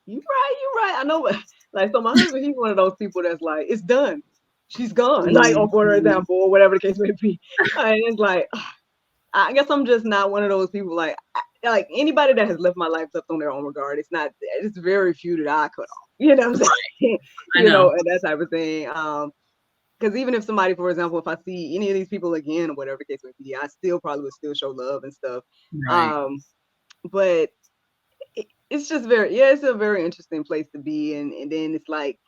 Speaker 2: You're right. I know. Like, so my husband, he's one of those people that's like, it's done. She's gone. Like, or for example, or whatever the case may be. And it's like, I guess I'm just not one of those people. Like anybody that has left my life left on their own regard. It's very few that I cut off. You know what I'm saying? And that type of thing. Because even if somebody, for example, if I see any of these people again or whatever the case may be, I still probably would still show love and stuff. Right. But it's just it's a very interesting place to be. And then it's like,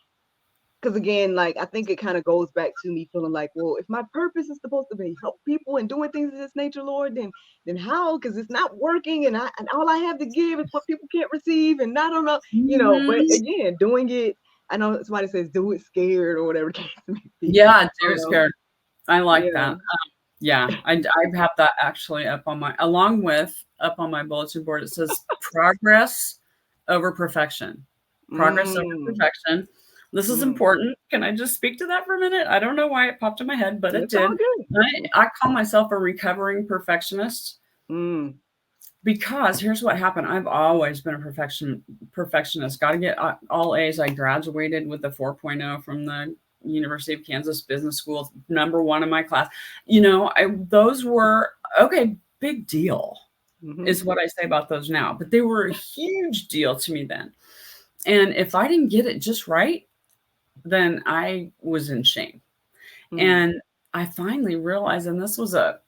Speaker 2: because again, like I think it kind of goes back to me feeling like, well, if my purpose is supposed to be help people and doing things of this nature, Lord, then how? Because it's not working, and all I have to give is what people can't receive, and I don't know, But
Speaker 4: Mhm.
Speaker 2: again, doing it, I know somebody says do it scared or whatever the case may be.
Speaker 4: Yeah, do it scared. I like
Speaker 2: Yeah.
Speaker 4: that. Yeah, I have that actually up on my bulletin board. It says progress over perfection. Progress over
Speaker 2: Mm,
Speaker 4: perfection. This is
Speaker 2: mm.
Speaker 4: important. Can I just speak to that for a minute? I don't know why it popped in my head, but it
Speaker 2: It's all
Speaker 4: did.
Speaker 2: good.
Speaker 4: I call myself a recovering perfectionist
Speaker 2: Mm,
Speaker 4: because here's what happened. I've always been a perfectionist. Got to get all A's. I graduated with a 4.0 from the University of Kansas Business School, #1 in my class. Those were okay, big deal
Speaker 2: mm-hmm.
Speaker 4: is what I say about those now, but they were a huge deal to me then. And if I didn't get it just right, then I was in shame.
Speaker 2: Mm.
Speaker 4: And I finally realized, and this was a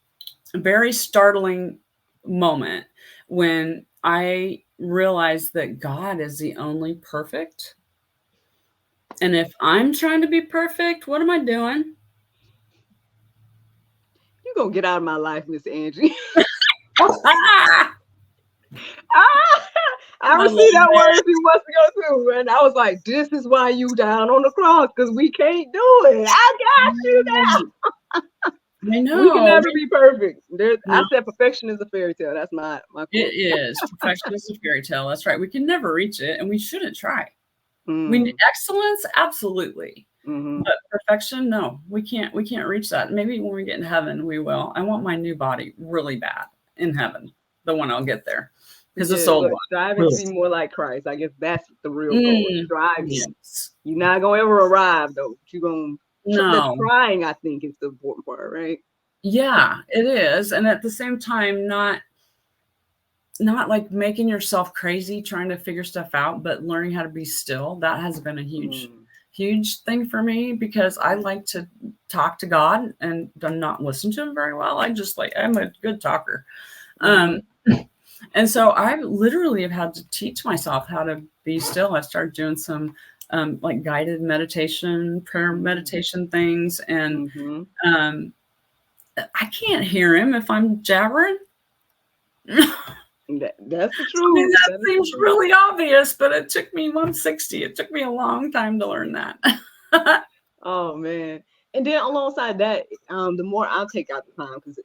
Speaker 4: very startling moment when I realized that God is the only perfect. And if I'm trying to be perfect, what am I doing?
Speaker 2: You gonna get out of my life, Miss Angie.
Speaker 4: I
Speaker 2: Ah, I
Speaker 4: love
Speaker 2: received that word
Speaker 4: that.
Speaker 2: a few months ago too, and I was like, "This is why you down on the cross, because we can't do it. I got you now.
Speaker 4: I
Speaker 2: We can
Speaker 4: know.
Speaker 2: never be perfect."
Speaker 4: No,
Speaker 2: I said perfection is a fairy tale. That's my
Speaker 4: it
Speaker 2: quote.
Speaker 4: is. Perfection is a fairy tale. That's right. We can never reach it, and we shouldn't try. We need
Speaker 2: Mm,
Speaker 4: excellence, absolutely.
Speaker 2: mm-hmm.
Speaker 4: But perfection, no, we can't. We can't reach that. Maybe when we get in heaven, we will. I want my new body really bad in heaven. The one I'll get there, because this
Speaker 2: Yeah,
Speaker 4: old
Speaker 2: look,
Speaker 4: one.
Speaker 2: striving to
Speaker 4: Ugh.
Speaker 2: be more like Christ. I guess that's the real goal.
Speaker 4: Mm,
Speaker 2: Striving.
Speaker 4: yes.
Speaker 2: You're not gonna ever arrive though. You're gonna the
Speaker 4: No.
Speaker 2: trying. I think is the important part, right?
Speaker 4: Yeah, it is, and at the same time, not like making yourself crazy trying to figure stuff out, but learning how to be still. That has been a
Speaker 2: Mm,
Speaker 4: huge thing for me because I like to talk to God and do not listen to him very well. I'm a good talker.
Speaker 2: mm-hmm.
Speaker 4: Um, and so I literally have had to teach myself how to be still. I started doing some like guided meditation, prayer meditation things, and
Speaker 2: Mm-hmm.
Speaker 4: um, I can't hear him if I'm jabbering.
Speaker 2: That's the
Speaker 4: I mean,
Speaker 2: truth.
Speaker 4: that
Speaker 2: That is the
Speaker 4: seems
Speaker 2: truth.
Speaker 4: really obvious, but it took me 160. It took me a long time to learn that.
Speaker 2: Oh man. And then alongside that, the more I'll take out the time, because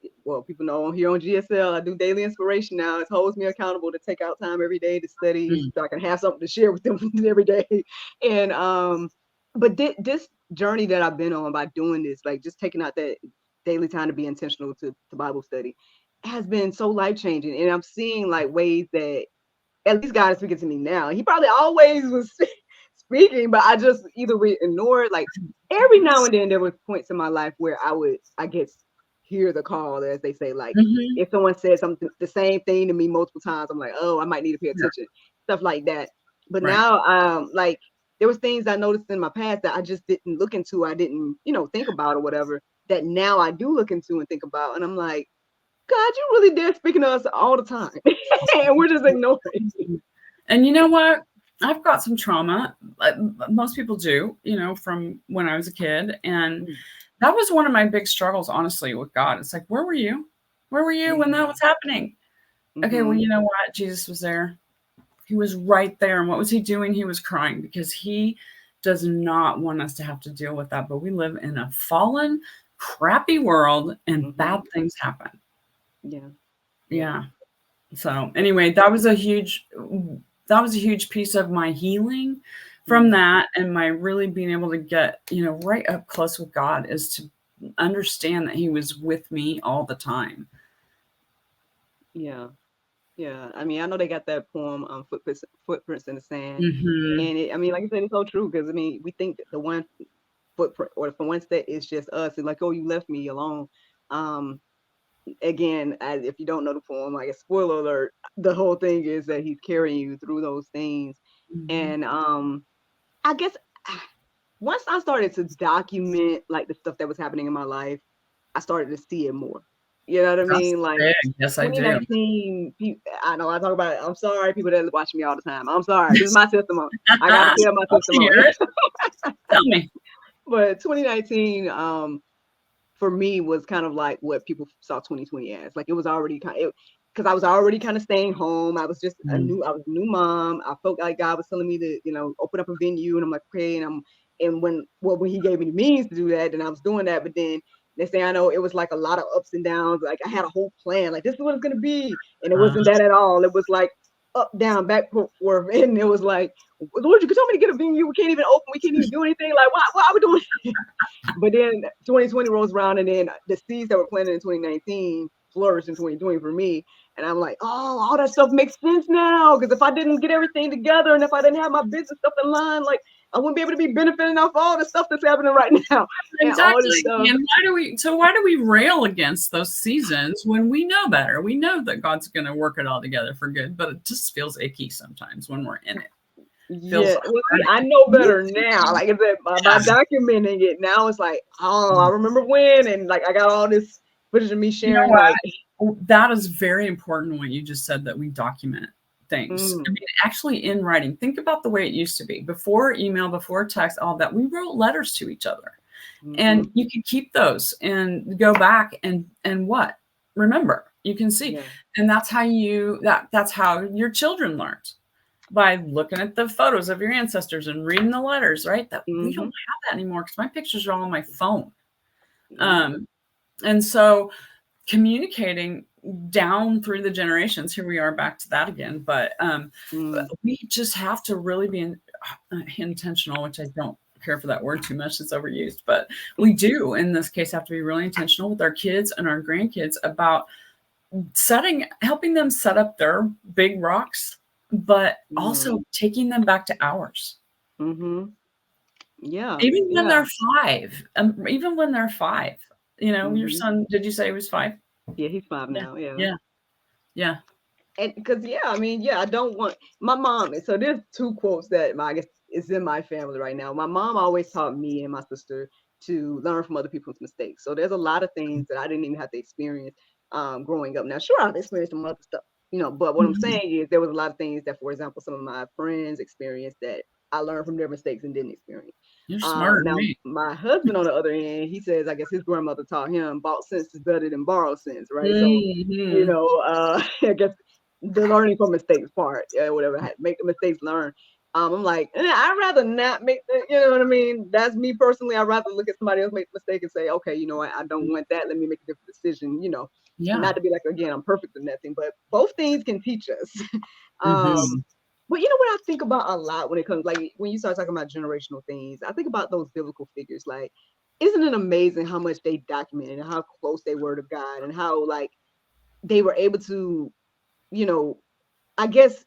Speaker 2: people know I'm here on GSL, I do daily inspiration now. It holds me accountable to take out time every day to study
Speaker 4: Mm,
Speaker 2: so I can have something to share with them every day. And but this journey that I've been on by doing this, like just taking out that daily time to be intentional to Bible study, has been so life changing. And I'm seeing like ways that at least God is speaking to me now. He probably always was speaking, but I just either would ignore it. Like every now and then there were points in my life where I guess, hear the call, as they say. Like
Speaker 4: mhm,
Speaker 2: if someone said something, the same thing to me multiple times, I'm like, oh, I might need to pay
Speaker 4: yeah,
Speaker 2: attention, stuff like that. But
Speaker 4: right.
Speaker 2: now, like there was things I noticed in my past that I just didn't look into. I didn't, think about or whatever. That now I do look into and think about, and I'm like, God, you really did speaking to us all the time, and we're just ignoring.
Speaker 4: And you know what? I've got some trauma. Most people do, from when I was a kid. And that was one of my big struggles, honestly, with God. It's like, where were you? Where were you when that was happening? Okay, well,
Speaker 2: Mm-hmm.
Speaker 4: you know what? Jesus was there. He was right there. And what was he doing? He was crying because he does not want us to have to deal with that. But we live in a fallen, crappy world and
Speaker 2: Mm-hmm.
Speaker 4: bad things happen.
Speaker 2: Yeah.
Speaker 4: Yeah. So anyway, that was a huge piece of my healing from
Speaker 2: Mm-hmm.
Speaker 4: that, and my really being able to get, right up close with God is to understand that he was with me all the time.
Speaker 2: Yeah. Yeah. I mean, I know they got that poem, Footprints in the Sand.
Speaker 4: Mhm.
Speaker 2: And I mean, like I said, it's so true because I mean, we think that the one footprint or for one step is just us and like, oh, you left me alone. Um, Again, if you don't know the poem, like a spoiler alert, the whole thing is that he's carrying you through those things.
Speaker 4: Mhm.
Speaker 2: And I guess once I started to document like the stuff that was happening in my life, I started to see it more. You know what I
Speaker 4: That's
Speaker 2: mean? Like
Speaker 4: big. Yes, I do.
Speaker 2: 2019, I know I talk about it. I'm sorry, people that watch me all the time. I'm sorry. This is my testimony. I got to tell my
Speaker 4: Love to hear
Speaker 2: testimony.
Speaker 4: it. Tell me.
Speaker 2: But 2019, for me was kind of like what people saw 2020 as. Like it was already because I was already kind of staying home. I was just I was a new mom. I felt like God was telling me to, open up a venue, and I'm like, okay, and when he gave me the means to do that, then I was doing that. But then next thing I know, it was like a lot of ups and downs. Like I had a whole plan, like this is what it's gonna be, and it wasn't that at all. It was like up, down, back, forth, and it was like, Lord, you told me to get a venue. We can't even open. We can't even do anything. Like, why are we doing it? But then 2020 rolls around, and then the seeds that were planted in 2019 flourished in 2020 for me. And I'm like, oh, all that stuff makes sense now. Because if I didn't get everything together, and if I didn't have my business stuff in line, like I wouldn't be able to be benefiting off all the stuff that's happening right now.
Speaker 4: Exactly.
Speaker 2: And all this stuff.
Speaker 4: And why do we rail against those seasons when we know better? We know that God's going to work it all together for good, but it just feels icky sometimes when we're in it.
Speaker 2: Yeah, I know better now. Like I said, by documenting it now, it's like, oh, I remember when, and like I got all this footage of me sharing. Like
Speaker 4: that is very important. What you just said, that we document things. I mean, actually in writing. Think about the way it used to be before email, before text, all that. We wrote letters to each other, and you can keep those and go back and what remember. You can see, and that's how that's how your children learned. By looking at the photos of your ancestors and reading the letters, right? That we don't have that anymore because my pictures are all on my phone. And so communicating down through the generations, here we are back to that again. But we just have to really be intentional, which I don't care for that word too much. It's overused, but we do in this case have to be really intentional with our kids and our grandkids about helping them set up their big rocks, but also taking them back to ours.
Speaker 2: Yeah.
Speaker 4: Even when they're 5, your son, did you say he was 5?
Speaker 2: Yeah, he's 5 now. Yeah. And because, I don't want my mom. So there's 2 quotes that I guess is in my family right now. My mom always taught me and my sister to learn from other people's mistakes. So there's a lot of things that I didn't even have to experience growing up. Now, sure, I've experienced some other stuff, but what I'm saying is there was a lot of things that, for example, some of my friends experienced that I learned from their mistakes and didn't experience.
Speaker 4: You're smarter than me.
Speaker 2: My husband, on the other end, he says, I guess his grandmother taught him bought sense is better than borrowed sense, right? So, I guess the learning from mistakes part, whatever, make the mistakes learn. I'm like, I'd rather not make the, you know what I mean? That's me personally. I'd rather look at somebody else make the mistake and say, okay, you know what? I don't want that. Let me make a different decision, not to be like, again, I'm perfect in nothing, but both things can teach us. But you know what I think about a lot when it comes, like when you start talking about generational things, I think about those biblical figures. Like, isn't it amazing how much they documented and how close they were to God and how like they were able to, I guess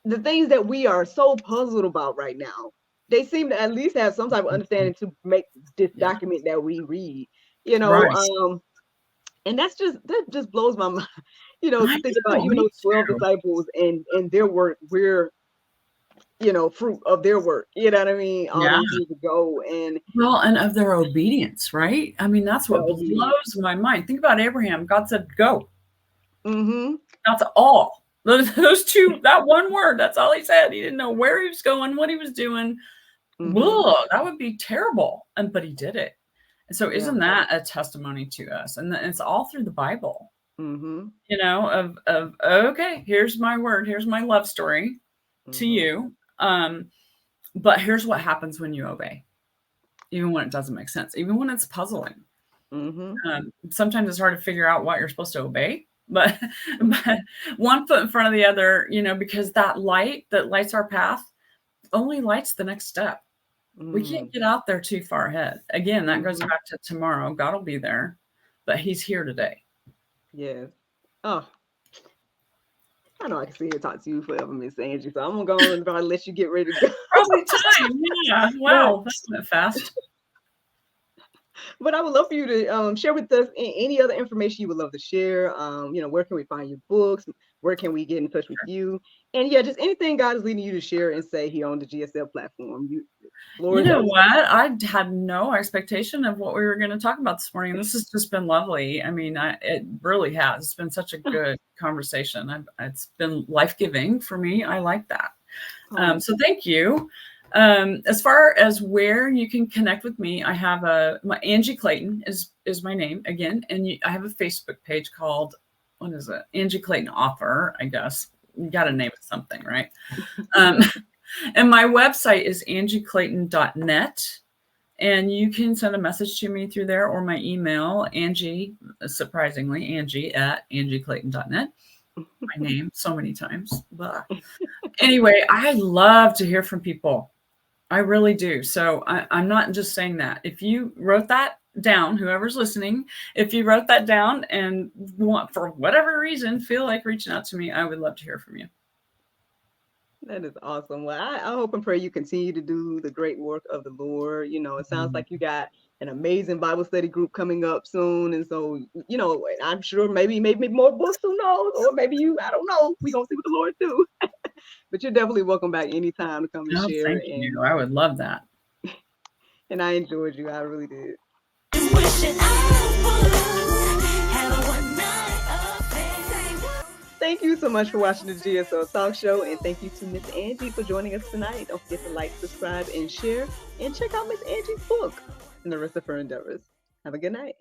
Speaker 2: the things that we are so puzzled about right now, they seem to at least have some type of understanding to make this document that we read, and that just blows my mind, to think about even those 12 disciples and their work, we're, fruit of their work, you know what I mean? All those years ago.
Speaker 4: And of their obedience, right? I mean, that's what blows my mind. Think about Abraham. God said, go. That's all. Those 2, that one word, that's all he said. He didn't know where he was going, what he was doing. Whoa, that would be terrible. But he did it. And so isn't that a testimony to us? And it's all through the Bible, of okay, here's my word. Here's my love story to you. But here's what happens when you obey, even when it doesn't make sense, even when it's puzzling. Sometimes it's hard to figure out what you're supposed to obey. But one foot in front of the other, because that light that lights our path only lights the next step. We can't get out there too far ahead. Again, that goes back to tomorrow. God will be there, but he's here today.
Speaker 2: Yes. Oh, I know I can sit here and talk to you forever, Miss Angie. So I'm going to go on and probably let you get ready to go.
Speaker 4: Probably time. Yeah. Wow. That went fast.
Speaker 2: But I would love for you to share with us any other information you would love to share. Where can we find your books? Where can we get in touch with you? And just anything God is leading you to share and say here on the GSL platform. You
Speaker 4: know what? I had no expectation of what we were going to talk about this morning. This has just been lovely. I mean, it really has. It's been such a good conversation. It's been life-giving for me. I like that. So thank you. As far as where you can connect with me, I have my Angie Clayton is my name again, and I have a Facebook page called, what is it? Angie Clayton Author, I guess. You got to name it something, right? And my website is angieclayton.net. And you can send a message to me through there, or my email, Angie, surprisingly, Angie at angieclayton.net. My name so many times. Blah. Anyway, I love to hear from people. I really do. So I'm not just saying that. If you wrote that down, whoever's listening, if you wrote that down and want, for whatever reason, feel like reaching out to me, I would love to hear from you.
Speaker 2: That is awesome. Well, I hope and pray you continue to do the great work of the Lord. You know, it sounds like you got an amazing Bible study group coming up soon. And so, you know, I'm sure maybe more books, who knows? Or maybe I don't know. We're going to see what the Lord do. But you're definitely welcome back anytime to come and share.
Speaker 4: Thank you. I would love that.
Speaker 2: And I enjoyed you. I really did. Thank you so much for watching the GSL Talk Show, and thank you to Miss Angie for joining us tonight. Don't forget to like, subscribe, and share, and check out Miss Angie's book and the rest of her endeavors. Have a good night.